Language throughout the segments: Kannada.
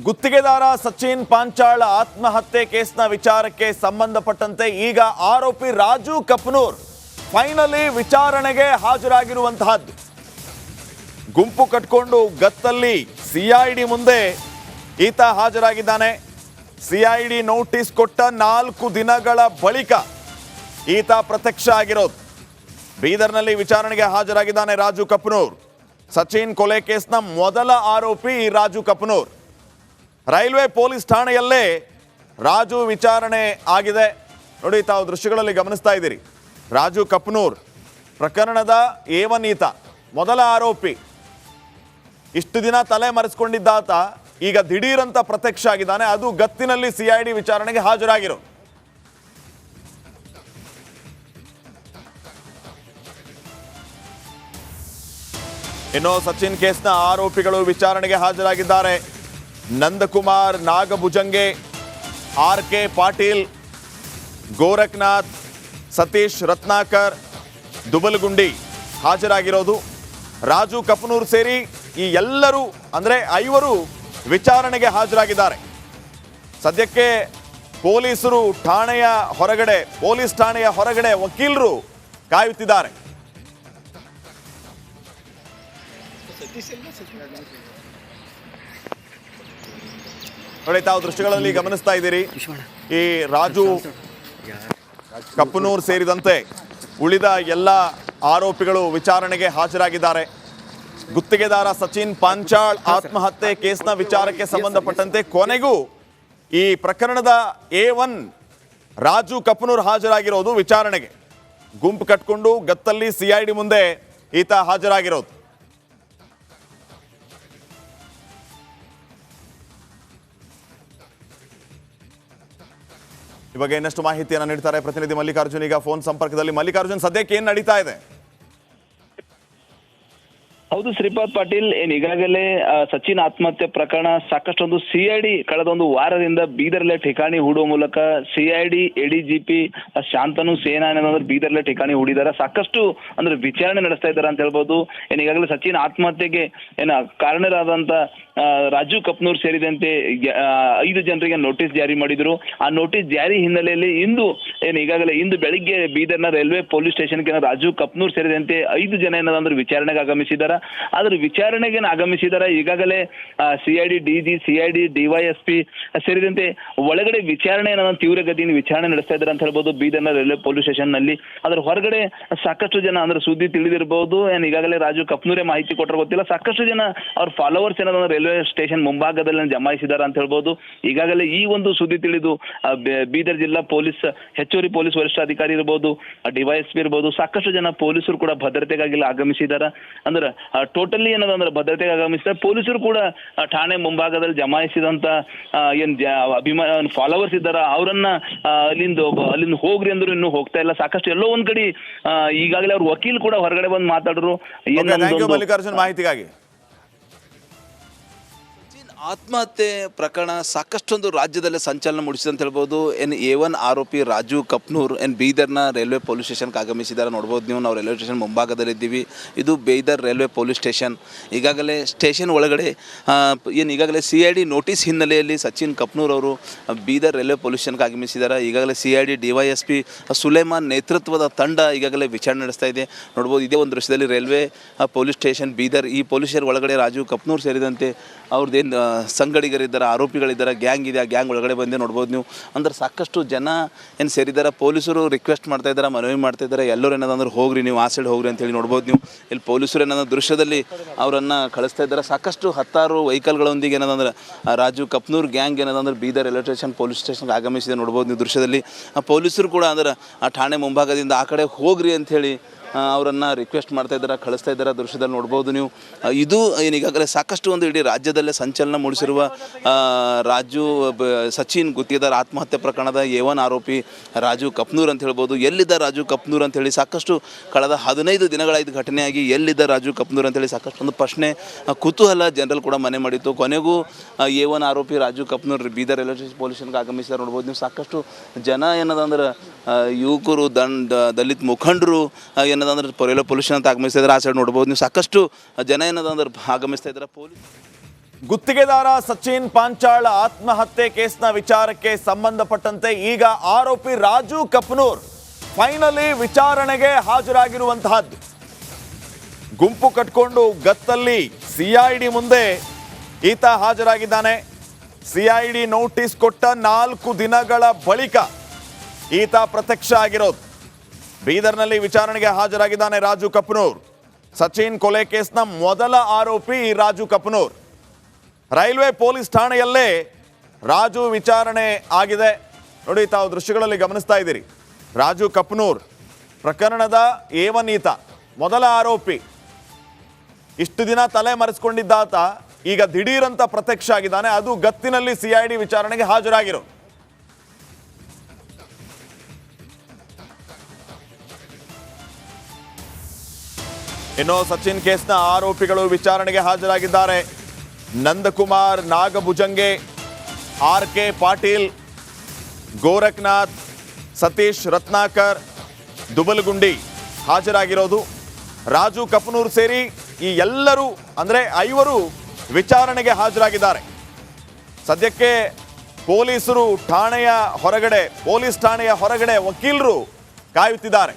ಗುತ್ತಿಗೆದಾರ ಸಚಿನ್ ಪಾಂಚಾಳ್ ಆತ್ಮಹತ್ಯೆ ಕೇಸ್ನ ವಿಚಾರಕ್ಕೆ ಸಂಬಂಧಪಟ್ಟಂತೆ ಈಗ ಆರೋಪಿ ರಾಜು ಕಪ್ನೂರ್ ಫೈನಲಿ ವಿಚಾರಣೆಗೆ ಹಾಜರಾಗಿರುವಂತಹದ್ದು. ಗುಂಪು ಕಟ್ಕೊಂಡು ಗತ್ತಲ್ಲಿ ಸಿಐಡಿ ಮುಂದೆ ಈತ ಹಾಜರಾಗಿದ್ದಾನೆ. ಸಿಐಡಿ ನೋಟಿಸ್ ಕೊಟ್ಟ 4 ದಿನಗಳ ಬಳಿಕ ಈತ ಪ್ರತ್ಯಕ್ಷ ಆಗಿರೋದು. ಬೀದರ್ನಲ್ಲಿ ವಿಚಾರಣೆಗೆ ಹಾಜರಾಗಿದ್ದಾನೆ ರಾಜು ಕಪ್ನೂರ್. ಸಚಿನ್ ಕೊಲೆ ಕೇಸ್ನ ಮೊದಲ ಆರೋಪಿ ರಾಜು ಕಪ್ನೂರ್. ರೈಲ್ವೆ ಪೊಲೀಸ್ ಠಾಣೆಯಲ್ಲೇ ರಾಜು ವಿಚಾರಣೆ ಆಗಿದೆ. ನೋಡಿ, ತಾವು ದೃಶ್ಯಗಳಲ್ಲಿ ಗಮನಿಸ್ತಾ ಇದ್ದೀರಿ. ರಾಜು ಕಪ್ನೂರ್ ಪ್ರಕರಣದ A1 ಈತ, ಮೊದಲ ಆರೋಪಿ. ಇಷ್ಟು ದಿನ ತಲೆ ಮರೆಸ್ಕೊಂಡಿದ್ದಾತ ಈಗ ದಿಢೀರಂತ ಪ್ರತ್ಯಕ್ಷ ಆಗಿದ್ದಾನೆ. ಅದು ಗತ್ತಿನಲ್ಲಿ ಸಿಐಡಿ ವಿಚಾರಣೆಗೆ ಹಾಜರಾಗಿರೋ. ಇನ್ನು ಸಚಿನ್ ಕೇಸ್ನ ಆರೋಪಿಗಳು ವಿಚಾರಣೆಗೆ ಹಾಜರಾಗಿದ್ದಾರೆ. ನಂದಕುಮಾರ್ ನಾಗಭುಜಂಗೆ, RK ಪಾಟೀಲ್, ಗೋರಖ್ನಾಥ್, ಸತೀಶ್ ರತ್ನಾಕರ್, ದುಬಲಗುಂಡಿ ಹಾಜರಾಗಿರೋದು. ರಾಜು ಕಪ್ನೂರ್ ಸೇರಿ ಈ ಎಲ್ಲರೂ ಅಂದರೆ 5 ವಿಚಾರಣೆಗೆ ಹಾಜರಾಗಿದ್ದಾರೆ. ಸದ್ಯಕ್ಕೆ ಪೊಲೀಸ್ ಠಾಣೆಯ ಹೊರಗಡೆ ವಕೀಲರು ಕಾಯುತ್ತಿದ್ದಾರೆ. ನೋಡಿ, ತಾವು ದೃಶ್ಯಗಳಲ್ಲಿ ಗಮನಿಸ್ತಾ ಇದ್ದೀರಿ. ಈ ರಾಜು ಕಪ್ನೂರ್ ಸೇರಿದಂತೆ ಉಳಿದ ಎಲ್ಲ ಆರೋಪಿಗಳು ವಿಚಾರಣೆಗೆ ಹಾಜರಾಗಿದ್ದಾರೆ. ಗುತ್ತಿಗೆದಾರ ಸಚಿನ್ ಪಾಂಚಾಳ್ ಆತ್ಮಹತ್ಯೆ ಕೇಸ್ನ ವಿಚಾರಕ್ಕೆ ಸಂಬಂಧಪಟ್ಟಂತೆ ಕೊನೆಗೂ ಈ ಪ್ರಕರಣದ A1 ರಾಜು ಕಪ್ನೂರ್ ಹಾಜರಾಗಿರೋದು ವಿಚಾರಣೆಗೆ. ಗುಂಪು ಕಟ್ಕೊಂಡು ಗತ್ತಲ್ಲಿ ಸಿಐಡಿ ಮುಂದೆ ಈತ ಹಾಜರಾಗಿರೋದು. ಈ ಬಗ್ಗೆ ಇನ್ನಷ್ಟು ಮಾಹಿತಿಯನ್ನು ನೀಡ್ತಾರೆ ಪ್ರತಿನಿಧಿ ಮಲ್ಲಿಕಾರ್ಜುನ್. ಈಗ ಫೋನ್ ಸಂಪರ್ಕದಲ್ಲಿ. ಮಲ್ಲಿಕಾರ್ಜುನ್, ಸದ್ಯಕ್ಕೆ ಏನ್ ನಡೀತಾ ಇದೆ? ಹೌದು ಶ್ರೀಪಾದ್ ಪಾಟೀಲ್, ಈಗಾಗಲೇ ಸಚಿನ್ ಆತ್ಮಹತ್ಯೆ ಪ್ರಕರಣ ಸಾಕಷ್ಟೊಂದು ಸಿಐಡಿ ಕಳೆದ ಒಂದು ವಾರದಿಂದ ಬೀದರ್ಲೆ ಠಿಕಾಣಿ ಹೂಡುವ ಮೂಲಕ ಸಿಐಡಿ ADGP ಶಾಂತನು ಸೇನಾ ಏನಂದ್ರೆ ಬೀದರ್ಲೆ ಠಿಕಾಣಿ ಹೂಡಿದಾರೆ. ಸಾಕಷ್ಟು ಅಂದ್ರೆ ವಿಚಾರಣೆ ನಡೆಸ್ತಾ ಇದ್ದಾರೆ ಅಂತ ಹೇಳ್ಬೋದು. ಈಗಾಗಲೇ ಸಚಿನ್ ಆತ್ಮಹತ್ಯೆಗೆ ಕಾರಣರಾದಂತ ರಾಜು ಕಪ್ನೂರ್ ಸೇರಿದಂತೆ 5 ಜನರಿಗೆ ನೋಟಿಸ್ ಜಾರಿ ಮಾಡಿದ್ರು. ಆ ನೋಟಿಸ್ ಜಾರಿ ಹಿನ್ನೆಲೆಯಲ್ಲಿ ಇಂದು ಬೆಳಿಗ್ಗೆ ಬೀದರ್ನ ರೈಲ್ವೆ ಪೊಲೀಸ್ ಸ್ಟೇಷನ್ಗೆ ರಾಜು ಕಪ್ನೂರ್ ಸೇರಿದಂತೆ 5 ಜನ ಏನಂದ್ರೆ ವಿಚಾರಣೆಗೆ ಆಗಮಿಸಿದ್ದಾರೆ. ಆದ್ರೆ ವಿಚಾರಣೆಗೆ ಆಗಮಿಸಿದ್ದಾರೆ. ಈಗಾಗಲೇ CID DG, CID DYSP ಸೇರಿದಂತೆ ಒಳಗಡೆ ವಿಚಾರಣೆ ತೀವ್ರಗತಿಯಿಂದ ವಿಚಾರಣೆ ನಡೆಸ್ತಾ ಇದ್ದಾರೆ ಅಂತ ಹೇಳ್ಬೋದು ಬೀದರ್ನ ರೈಲ್ವೆ ಪೊಲೀಸ್ ಸ್ಟೇಷನ್ ನಲ್ಲಿ. ಅದ್ರ ಹೊರಗಡೆ ಸಾಕಷ್ಟು ಜನ ಅಂದ್ರೆ ಸುದ್ದಿ ತಿಳಿದಿರಬಹುದು. ಈಗಾಗಲೇ ರಾಜು ಕಪ್ನೂರೇ ಮಾಹಿತಿ ಕೊಟ್ಟರೆ ಗೊತ್ತಿಲ್ಲ, ಸಾಕಷ್ಟು ಜನ ಅವ್ರ ಫಾಲೋವರ್ಸ್ ಏನಂದ್ರೆ ರೈಲ್ವೆ ಸ್ಟೇಷನ್ ಮುಂಭಾಗದಲ್ಲಿ ಜಮಾಯಿಸಿದ್ದಾರೆ ಅಂತ ಹೇಳ್ಬೋದು. ಈಗಾಗಲೇ ಈ ಒಂದು ಸುದ್ದಿ ತಿಳಿದು ಬೀದರ್ ಜಿಲ್ಲಾ ಪೊಲೀಸ್ ಹೆಚ್ಚುವರಿ ಪೊಲೀಸ್ ವರಿಷ್ಠಾಧಿಕಾರಿ ಇರ್ಬೋದು, DYSP ಇರ್ಬೋದು, ಸಾಕಷ್ಟು ಜನ ಪೊಲೀಸರು ಕೂಡ ಭದ್ರತೆಗಾಗಿ ಆಗಮಿಸಿದ್ದಾರೆ. ಅಂದ್ರೆ ಟೋಟಲಿ ಏನದಂದ್ರೆ ಭದ್ರತೆಗೆ ಆಗಮಿಸಿದ್ದಾರೆ. ಪೊಲೀಸರು ಕೂಡ ಠಾಣೆ ಮುಂಭಾಗದಲ್ಲಿ ಜಮಾಯಿಸಿದಂತ ಫಾಲೋವರ್ಸ್ ಇದ್ದಾರ ಅವರನ್ನ ಅಲ್ಲಿಂದ ಹೋಗ್ರಿ ಅಂದ್ರು ಇನ್ನೂ ಹೋಗ್ತಾ ಇಲ್ಲ. ಸಾಕಷ್ಟು ಎಲ್ಲೋ ಒಂದ್ ಕಡೆ ಈಗಾಗಲೇ ಅವ್ರ ವಕೀಲ್ ಕೂಡ ಹೊರಗಡೆ ಬಂದು ಮಾತಾಡ್ರು. ಮಲ್ಲಿಕಾರ್ಜುನ್, ಮಾಹಿತಿಗಾಗಿ. ಆತ್ಮಹತ್ಯೆ ಪ್ರಕರಣ ಸಾಕಷ್ಟೊಂದು ರಾಜ್ಯದಲ್ಲೇ ಸಂಚಲನ ಮೂಡಿಸಿದೆ ಅಂತ ಹೇಳ್ಬೋದು. A1 ಆರೋಪಿ ರಾಜು ಕಪ್ನೂರ್ ಬೀದರ್ನ ರೈಲ್ವೆ ಪೊಲೀಸ್ ಸ್ಟೇಷನ್ಗೆ ಆಗಮಿಸಿದ್ದಾರೆ. ನೋಡ್ಬೋದು ನೀವು, ನಾವು ರೈಲ್ವೆ ಸ್ಟೇಷನ್ ಮುಂಭಾಗದಲ್ಲಿದ್ದೀವಿ. ಇದು ಬೀದರ್ ರೈಲ್ವೆ ಪೊಲೀಸ್ ಸ್ಟೇಷನ್. ಈಗಾಗಲೇ ಸ್ಟೇಷನ್ ಒಳಗಡೆ ಈಗಾಗಲೇ CID ನೋಟಿಸ್ ಹಿನ್ನೆಲೆಯಲ್ಲಿ ಸಚಿನ್ ಕಪ್ನೂರ್ ಅವರು ಬೀದರ್ ರೈಲ್ವೆ ಪೊಲೀಸ್ ಸ್ಟೇಷನ್ಗೆ ಆಗಮಿಸಿದ್ದಾರೆ. ಈಗಾಗಲೇ CID DYSP ಸುಲೇಮಾನ್ ನೇತೃತ್ವದ ತಂಡ ಈಗಾಗಲೇ ವಿಚಾರಣೆ ನಡೆಸ್ತಾ ಇದೆ. ನೋಡ್ಬೋದು, ಇದೇ ಒಂದು ದೃಶ್ಯದಲ್ಲಿ ರೈಲ್ವೆ ಪೊಲೀಸ್ ಸ್ಟೇಷನ್ ಬೀದರ್, ಈ ಪೊಲೀಸ್ ಸ್ಟೇಷನ್ ಒಳಗಡೆ ರಾಜು ಕಪ್ನೂರ್ ಸೇರಿದಂತೆ ಅವ್ರದ್ದೇನು ಸಂಗಡಿಗರಿದ್ದಾರೆ, ಆರೋಪಿಗಳಿದ್ದಾರೆ, ಗ್ಯಾಂಗ್ ಇದೆ. ಆ ಗ್ಯಾಂಗ್ ಒಳಗಡೆ ಬಂದೆ ನೋಡ್ಬೋದು ನೀವು. ಅಂದ್ರೆ ಸಾಕಷ್ಟು ಜನ ಏನು ಸೇರಿದ್ದಾರೆ. ಪೊಲೀಸರು ರಿಕ್ವೆಸ್ಟ್ ಮಾಡ್ತಾ ಇದ್ದಾರೆ, ಮನವಿ ಮಾಡ್ತಾ ಇದ್ದಾರೆ, ಎಲ್ಲರೂ ಏನದಂದ್ರೆ ಹೋಗ್ರಿ, ನೀವು ಆ ಸೈಡ್ ಹೋಗ್ರಿ ಅಂತೇಳಿ ನೋಡ್ಬೋದು ನೀವು. ಇಲ್ಲಿ ಪೊಲೀಸರು ಏನಂದ್ರೆ ದೃಶ್ಯದಲ್ಲಿ ಅವರನ್ನು ಕಳಿಸ್ತಾ ಇದ್ದಾರೆ. ಸಾಕಷ್ಟು 10 ವೆಹಿಕಲ್ಗಳೊಂದಿಗೆ ಏನದಂದ್ರೆ ರಾಜು ಕಪ್ನೂರ್ ಗ್ಯಾಂಗ್ ಏನದಂದ್ರೆ ಬೀದರ್ ರೈಲ್ವೆ ಸ್ಟೇಷನ್ ಪೊಲೀಸ್ ಸ್ಟೇಷನ್ಗೆ ಆಗಮಿಸಿದೆ. ನೋಡ್ಬೋದು ನೀವು ದೃಶ್ಯದಲ್ಲಿ. ಪೊಲೀಸರು ಕೂಡ ಅಂದ್ರೆ ಆ ಠಾಣೆ ಮುಂಭಾಗದಿಂದ ಆ ಕಡೆ ಹೋಗ್ರಿ ಅಂಥೇಳಿ ಅವರನ್ನು ರಿಕ್ವೆಸ್ಟ್ ಮಾಡ್ತಾ ಇದ್ದಾರೆ, ಕಳಿಸ್ತಾ ಇದ್ದಾರೆ. ದೃಶ್ಯದಲ್ಲಿ ನೋಡ್ಬೋದು ನೀವು. ಇದು ಈಗಾಗಲೇ ಸಾಕಷ್ಟು ಒಂದು ಇಡೀ ರಾಜ್ಯದಲ್ಲೇ ಸಂಚಲನ ಮೂಡಿಸಿರುವ ಸಚಿನ್ ಗುತ್ತಿಗೆದಾರ ಆತ್ಮಹತ್ಯೆ ಪ್ರಕರಣದ A1 ಆರೋಪಿ ರಾಜು ಕಪ್ನೂರ್ ಅಂತ ಹೇಳ್ಬೋದು. ಎಲ್ಲಿದ್ದ ರಾಜು ಕಪ್ನೂರ್ ಅಂತೇಳಿ ಸಾಕಷ್ಟು ಕಳೆದ 15 ದಿನಗಳಾಯ್ತು ಘಟನೆಯಾಗಿ. ಎಲ್ಲಿದ್ದ ರಾಜು ಕಪ್ನೂರ್ ಅಂತೇಳಿ ಸಾಕಷ್ಟು ಒಂದು ಪ್ರಶ್ನೆ, ಕುತೂಹಲ ಜನರಲ್ಲಿ ಕೂಡ ಮನೆ ಮಾಡಿತ್ತು. ಕೊನೆಗೂ A1 ಆರೋಪಿ ರಾಜು ಕಪ್ನೂರ್ ಬೀದರ್ ರೈಲ್ವೆ ಸ್ಟೇಷನ್ ಪೊಲೀಸ್ಗೆ ಆಗಮಿಸಿದ್ದಾರೆ. ನೋಡ್ಬೋದು ನೀವು. ಸಾಕಷ್ಟು ಜನ ಏನದಂದ್ರೆ ಯುವಕರು, ದಲಿತ ಮುಖಂಡರು ಏನದಂದ್ರೆ ಪೊಲೀಸ್ ಅಂತ ಆಗಮಿಸ್ತಾ ಇದ್ದಾರೆ. ಆ ಸೈಡ್ ನೋಡ್ಬೋದು ನೀವು. ಸಾಕಷ್ಟು ಜನ ಏನದಂದ್ರೆ ಆಗಮಿಸ್ತಾ ಇದ್ದಾರೆ. ಗುತ್ತಿಗೆದಾರ ಸಚಿನ್ ಪಾಂಚಾಳ್ ಆತ್ಮಹತ್ಯೆ ಕೇಸ್ನ ವಿಚಾರಕ್ಕೆ ಸಂಬಂಧಪಟ್ಟಂತೆ ಈಗ ಆರೋಪಿ ರಾಜು ಕಪ್ನೂರ್ ಫೈನಲಿ ವಿಚಾರಣೆಗೆ ಹಾಜರಾಗಿರುವಂತಹದ್ದು. ಗುಂಪು ಕಟ್ಕೊಂಡು ಗತ್ತಲ್ಲಿ ಸಿಐಡಿ ಮುಂದೆ ಈತ ಹಾಜರಾಗಿದ್ದಾನೆ. ಸಿಐಡಿ ನೋಟಿಸ್ ಕೊಟ್ಟ 4 ದಿನಗಳ ಬಳಿಕ ಈತ ಪ್ರತ್ಯಕ್ಷ ಆಗಿರೋದು. ಬೀದರ್ನಲ್ಲಿ ವಿಚಾರಣೆಗೆ ಹಾಜರಾಗಿದ್ದಾನೆ ರಾಜು ಕಪ್ನೂರ್. ಸಚಿನ್ ಕೊಲೆ ಕೇಸ್ನ ಮೊದಲ ಆರೋಪಿ ರಾಜು ಕಪ್ನೂರ್. ರೈಲ್ವೆ ಪೊಲೀಸ್ ಠಾಣೆಯಲ್ಲೇ ರಾಜು ವಿಚಾರಣೆ ಆಗಿದೆ. ನೋಡಿ, ತಾವು ದೃಶ್ಯಗಳಲ್ಲಿ ಗಮನಿಸ್ತಾ ಇದ್ದೀರಿ. ರಾಜು ಕಪ್ನೂರ್ ಪ್ರಕರಣದ A1 ಈತ, ಮೊದಲ ಆರೋಪಿ. ಇಷ್ಟು ದಿನ ತಲೆ ಮರೆಸ್ಕೊಂಡಿದ್ದಾತ ಈಗ ದಿಢೀರಂತ ಪ್ರತ್ಯಕ್ಷ ಆಗಿದ್ದಾನೆ. ಅದು ಗತ್ತಿನಲ್ಲಿ ಸಿಐಡಿ ವಿಚಾರಣೆಗೆ ಹಾಜರಾಗಿರೋ. ಇನ್ನು ಸಚಿನ್ ಕೇಸ್ನ ಆರೋಪಿಗಳು ವಿಚಾರಣೆಗೆ ಹಾಜರಾಗಿದ್ದಾರೆ. ನಂದಕುಮಾರ್ ನಾಗಭುಜಂಗೆ, RK ಪಾಟೀಲ್, ಗೋರಖ್ನಾಥ್, ಸತೀಶ್ ರತ್ನಾಕರ್, ದುಬಲಗುಂಡಿ ಹಾಜರಾಗಿರೋದು. ರಾಜು ಕಪ್ನೂರ್ ಸೇರಿ ಈ ಎಲ್ಲರೂ ಅಂದರೆ 5 ವಿಚಾರಣೆಗೆ ಹಾಜರಾಗಿದ್ದಾರೆ. ಸದ್ಯಕ್ಕೆ ಪೊಲೀಸ್ ಠಾಣೆಯ ಹೊರಗಡೆ ವಕೀಲರು ಕಾಯುತ್ತಿದ್ದಾರೆ.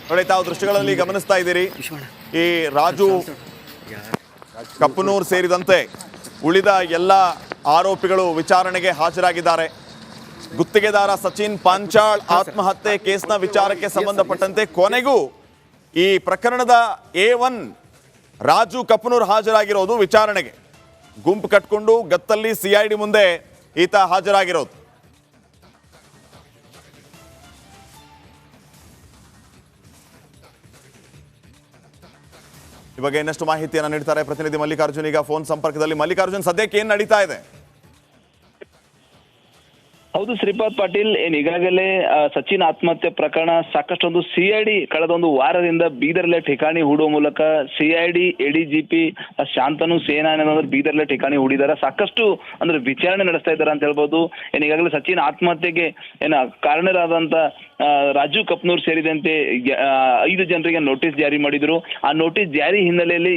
ನೋಡಿ, ತಾವು ದೃಶ್ಯಗಳಲ್ಲಿ ಗಮನಿಸ್ತಾ ಇದ್ದೀರಿ. ಈ ರಾಜು ಕಪ್ನೂರ್ ಸೇರಿದಂತೆ ಉಳಿದ ಎಲ್ಲ ಆರೋಪಿಗಳು ವಿಚಾರಣೆಗೆ ಹಾಜರಾಗಿದ್ದಾರೆ. ಗುತ್ತಿಗೆದಾರ ಸಚಿನ್ ಪಾಂಚಾಳ್ ಆತ್ಮಹತ್ಯೆ ಕೇಸ್ನ ವಿಚಾರಕ್ಕೆ ಸಂಬಂಧಪಟ್ಟಂತೆ ಕೊನೆಗೂ ಈ ಪ್ರಕರಣದ A1 ರಾಜು ಕಪ್ನೂರ್ ಹಾಜರಾಗಿರೋದು ವಿಚಾರಣೆಗೆ. ಗುಂಪು ಕಟ್ಕೊಂಡು ಗತ್ತಲ್ಲಿ ಸಿಐಡಿ ಮುಂದೆ ಈತ ಹಾಜರಾಗಿರೋದು. ಈ ಬಗ್ಗೆ ಇನ್ನಷ್ಟು ಮಾಹಿತಿಯನ್ನು ನೀಡ್ತಾರೆ ಪ್ರತಿನಿಧಿ ಮಲ್ಲಿಕಾರ್ಜುನ್. ಈಗ ಫೋನ್ ಸಂಪರ್ಕದಲ್ಲಿ. ಮಲ್ಲಿಕಾರ್ಜುನ್, ಸದ್ಯಕ್ಕೆ ಏನ್ ನಡೀತಾ ಇದೆ? ಹೌದು ಶ್ರೀಪಾದ್ ಪಾಟೀಲ್, ಈಗಾಗಲೇ ಸಚಿನ್ ಆತ್ಮಹತ್ಯೆ ಪ್ರಕರಣ ಸಾಕಷ್ಟೊಂದು ಸಿಐಡಿ ಕಳೆದ ಒಂದು ವಾರದಿಂದ ಬೀದರ್ಲೆ ಠಿಕಾಣಿ ಹೂಡುವ ಮೂಲಕ ಸಿಐಡಿ ADGP ಶಾಂತನು ಸೇನಾನಿ ಬೀದರ್ಲೆ ಠಿಕಾಣಿ ಹೂಡಿದ್ದಾರೆ. ಸಾಕಷ್ಟು ಅಂದ್ರೆ ವಿಚಾರಣೆ ನಡೆಸ್ತಾ ಇದ್ದಾರೆ ಅಂತ ಹೇಳ್ಬೋದು. ಈಗಾಗಲೇ ಸಚಿನ್ ಆತ್ಮಹತ್ಯೆಗೆ ಕಾರಣರಾದಂತ ರಾಜು ಕಪ್ನೂರ್ ಸೇರಿದಂತೆ 5 ಜನರಿಗೆ ನೋಟಿಸ್ ಜಾರಿ ಮಾಡಿದ್ರು. ಆ ನೋಟಿಸ್ ಜಾರಿ ಹಿನ್ನೆಲೆಯಲ್ಲಿ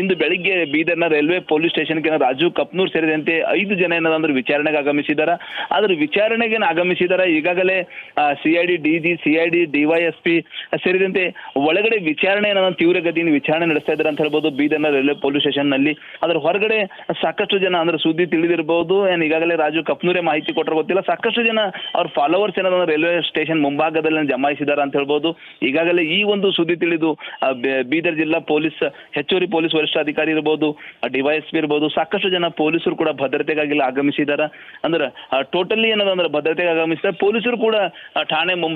ಇಂದು ಬೆಳಿಗ್ಗೆ ಬೀದರ್ನ ರೈಲ್ವೆ ಪೊಲೀಸ್ ಸ್ಟೇಷನ್ಗೆ ರಾಜು ಕಪ್ನೂರ್ ಸೇರಿದಂತೆ 5 ಜನ ಏನಂದ್ರೆ ವಿಚಾರಣೆಗೆ ಆಗಮಿಸಿದ್ದಾರೆ. ಆದ್ರೆ ವಿಚಾರಣೆಗೆ ಆಗಮಿಸಿದ್ದಾರೆ. ಈಗಾಗಲೇ ಸಿಐಡಿ DG, CID, DYSP ಸೇರಿದಂತೆ ಒಳಗಡೆ ವಿಚಾರಣೆ ತೀವ್ರಗತಿಯಿಂದ ವಿಚಾರಣೆ ನಡೆಸ್ತಾ ಇದ್ದಾರೆ ಅಂತ ಹೇಳ್ಬೋದು ಬೀದರ್ನ ರೈಲ್ವೆ ಪೊಲೀಸ್ ಸ್ಟೇಷನ್ ನಲ್ಲಿ. ಅದ್ರ ಹೊರಗಡೆ ಸಾಕಷ್ಟು ಜನ ಅಂದ್ರೆ ಸುದ್ದಿ ತಿಳಿದಿರಬಹುದು. ಈಗಾಗಲೇ ರಾಜು ಕಪ್ನೂರೇ ಮಾಹಿತಿ ಕೊಟ್ಟರೆ ಗೊತ್ತಿಲ್ಲ, ಸಾಕಷ್ಟು ಜನ ಅವ್ರ ಫಾಲೋವರ್ಸ್ ಏನಾದ್ರು ರೈಲ್ವೆ ಸ್ಟೇಷನ್ ಮುಂಭಾಗದಲ್ಲಿ ಜಮಾಯಿಸಿದ್ದಾರೆ ಅಂತ ಹೇಳ್ಬೋದು. ಈಗಾಗಲೇ ಈ ಒಂದು ಸುದ್ದಿ ತಿಳಿದು ಬೀದರ್ ಜಿಲ್ಲಾ ಹೆಚ್ಚುವರಿ ಪೊಲೀಸ್ ವರಿಷ್ಠಾಧಿಕಾರಿ ಇರ್ಬೋದು, DYSP ಇರ್ಬೋದು, ಸಾಕಷ್ಟು ಜನ ಪೊಲೀಸರು ಕೂಡ ಭದ್ರತೆಗಾಗಿ ಆಗಮಿಸಿದ್ದಾರೆ. ಅಂದ್ರೆ ಟೋಟಲಿ ಏನದಂದ್ರೆ ಭದ್ರತೆಗೆ ಆಗಮಿಸಿದ್ದಾರೆ. ಪೊಲೀಸರು ಕೂಡ ಠಾಣೆ ಮುಂಭಾಗ